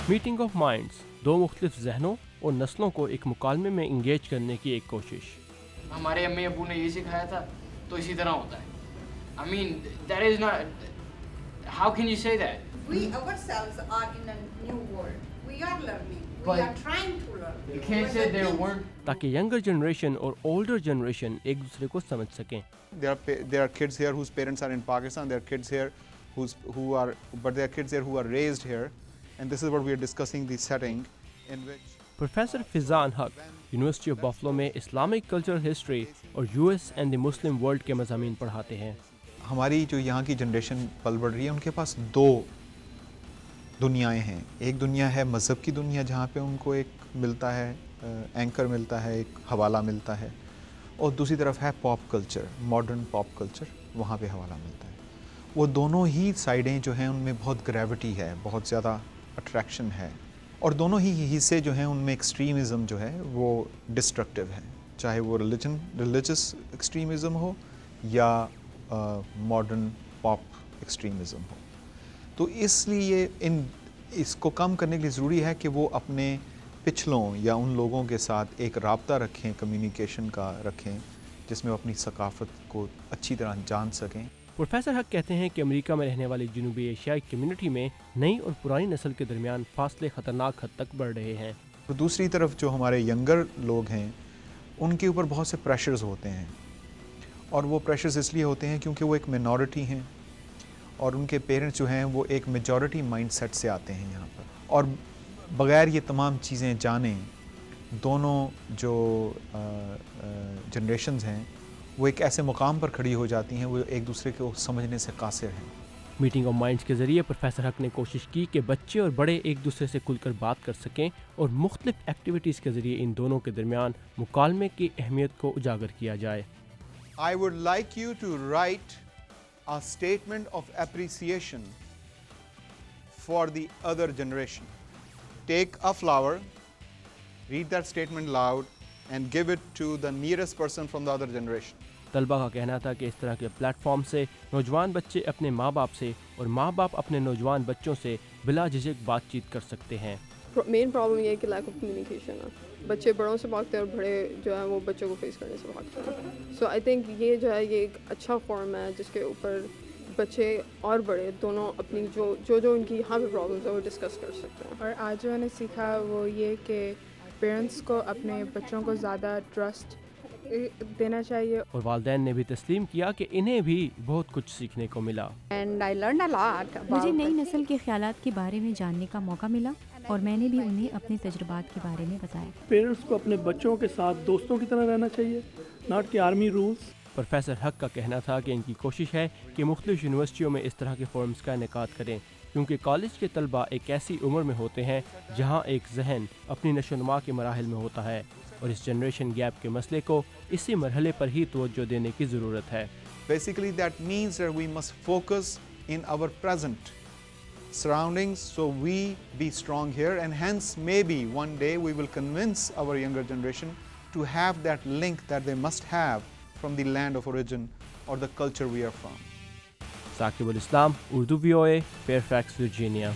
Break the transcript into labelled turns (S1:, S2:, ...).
S1: Meeting of minds, دو مختلف ذہنوں اور نسلوں کو ایک مکالمے میں انگیج کرنے کی ایک کوشش۔
S2: ہمارے امی ابو نے یہ سکھایا تھا تو اسی طرح ہوتا ہے۔ I mean, that is not, how can you say that?
S3: We ourselves are in a new world. We are learning. We
S2: But
S3: are trying to learn.
S2: You can't say there weren't.
S1: تاکہ younger generation اور older generation ایک دوسرے کو سمجھ سکیں۔
S4: There are kids here whose parents are in Pakistan. There are kids here but there are kids here who are raised here, and this is what we are discussing, the setting in which
S1: professor Fazan Haq university of Buffalo میں Islamic culture history اور U S and the Muslim world کے مضامین پڑھاتے ہیں۔
S4: ہماری جو یہاں کی جنریشن پل بڑھ رہی ہے، ان کے پاس دو دنیایں ہیں۔ ایک دنیا ہے مذہب کی دنیا، جہاں پہ ان کو ایک ملتا ہے اینکر ملتا ہے، ایک حوالہ ملتا ہے، اور دوسری طرف ہے pop culture, modern pop culture, وہاں پہ حوالہ ملتا ہے۔ وہ دونوں ہی سائڈیں جو ہیں ان میں بہت گریوٹی ہے، بہت زیادہ اٹریکشن ہے، اور دونوں ہی حصے جو ہیں ان میں ایکسٹریمزم جو ہے وہ ڈسٹرکٹیو ہے، چاہے وہ ریلیجس ایکسٹریمزم ہو یا ماڈرن پاپ ایکسٹریمزم ہو۔ تو اس لیے اس کو کم کرنے کے لیے ضروری ہے کہ وہ اپنے پچھلوں یا ان لوگوں کے ساتھ ایک رابطہ رکھیں، کمیونیکیشن کا رکھیں، جس میں وہ اپنی ثقافت کو اچھی طرح جان سکیں۔
S1: پروفیسر حق کہتے ہیں کہ امریکہ میں رہنے والی جنوبی ایشیائی کمیونٹی میں نئی اور پرانی نسل کے درمیان فاصلے خطرناک حد تک بڑھ رہے ہیں۔
S4: تو دوسری طرف جو ہمارے ینگر لوگ ہیں ان کے اوپر بہت سے پریشرز ہوتے ہیں، اور وہ پریشرز اس لیے ہوتے ہیں کیونکہ وہ ایک مینورٹی ہیں، اور ان کے پیرنٹس جو ہیں وہ ایک میجورٹی مائنڈ سیٹ سے آتے ہیں یہاں پر، اور بغیر یہ تمام چیزیں جانے دونوں جو جنریشنز ہیں وہ ایک ایسے مقام پر کھڑی ہو جاتی ہیں، وہ ایک دوسرے کو سمجھنے سے قاصر ہیں۔
S1: میٹنگ آف مائنڈز کے ذریعے پروفیسر حق نے کوشش کی کہ بچے اور بڑے ایک دوسرے سے کھل کر بات کر سکیں، اور مختلف ایکٹیویٹیز کے ذریعے ان دونوں کے درمیان مکالمے کی اہمیت کو اجاگر کیا جائے۔
S4: I would like you to write a statement of appreciation for the other generation. Take a flower, read that statement loud, and give it to the nearest person from the other generation.
S1: طلبہ کا کہنا تھا کہ اس طرح کے plate form سے نوجوان بچے اپنے ماں باپ سے اور ماں باپ اپنے نوجوان بچوں سے بلا جھجک بات چیت کر سکتے ہیں۔
S5: مین پرابلم یہ ہے کہ لیک آف کمیونیکیشن ہے، بچے بڑوں سے بھاگتے ہیں اور بڑے جو ہیں وہ بچوں کو فیس کرنے سے بھاگتے ہیں۔ سو آئی تھنک یہ جو ہے یہ ایک اچھا فارم ہے جس کے اوپر بچے اور بڑے دونوں اپنی جو ان کی یہاں پہ پرابلمس ہیں وہ ڈسکس کر سکتے ہیں۔
S6: اور آج جو میں نے سیکھا وہ یہ کہ پیرنٹس کو اپنے بچوں کو زیادہ ٹرسٹ دینا چاہیے،
S1: اور والدین نے بھی تسلیم کیا کہ انہیں بھی بہت کچھ سیکھنے کو ملا۔
S7: مجھے نئی نسل کے خیالات کے بارے میں جاننے کا موقع ملا، اور میں نے بھی انہیں اپنے تجربات کے بارے میں بتایا۔
S8: پیرنٹس کو اپنے بچوں کے ساتھ دوستوں کی طرح رہنا چاہیے، ناٹ کہ آرمی رولز۔
S1: پروفیسر حق کا کہنا تھا کہ ان کی کوشش ہے کہ مختلف یونیورسٹیوں میں اس طرح کے فورمز کا انعقاد کریں، کیونکہ کالج کے طلبہ ایک ایسی عمر میں ہوتے ہیں جہاں ایک ذہن اپنی نشو و نما کے مراحل میں ہوتا ہے، اور اس جنریشن گیپ کے مسئلے کو اسی مرحلے پر ہی توجہ دینے کی ضرورت ہے۔
S4: Basically that means that we must focus in our present surroundings so we be strong here, and hence maybe one day we will convince our younger generation to have that link that they must have from the land of origin or the culture we are from.
S1: Saqib ul Islam, Urdu VOA، Fairfax, Virginia.